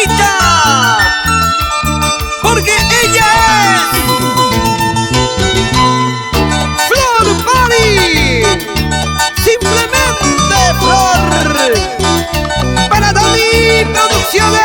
bonita, porque ella es Flor Bari, simplemente Flor, para Dani Producciones.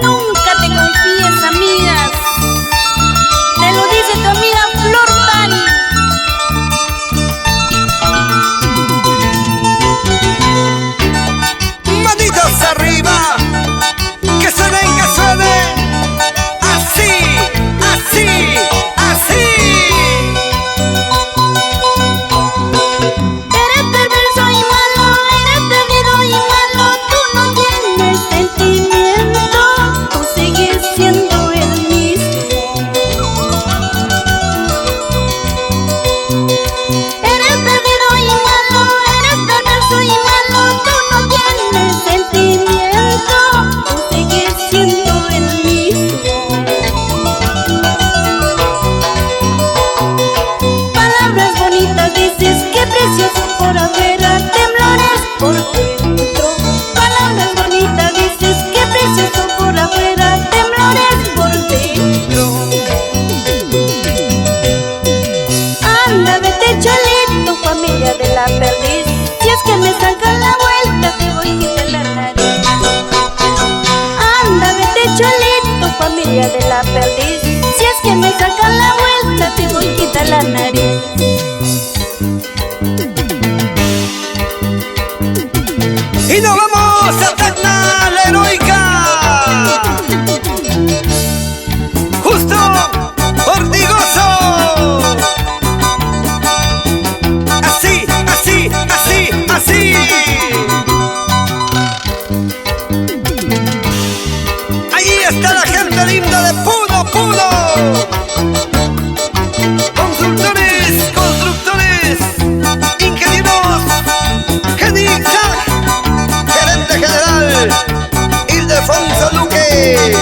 Nunca te confíes, amigas. Te lo dice tu amiga Flor Bari. Manitos arriba, que suenen, que suenen. Así, así, así. Eres perverso y malo, eres perdido y malo. Tú no tienes sentimiento, tú sigues siendo el mismo. Eres perdido y malo, eres perverso y malo. Tú no tienes sentimiento, tú sigues siendo el mismo. Palabras bonitas dices, qué precioso por afuera, temblores por dentro. Palabras bonitas dices, qué precioso por afuera, temblores por dentro. Anda, vete cholito, familia de la perdiz. Si es que me sacan la vuelta, te voy a quitar la nariz. Anda, vete cholito, familia de la perdiz. Si es que me sacan la vuelta, te voy a quitar la nariz. Y nos vamos a Tacna, la heroica. Justo Ortigoso. Así, así, así, así. Ahí está la gente linda de Puno, Puno. Constructores, ingenieros, gerente general, Ildefonso Luque.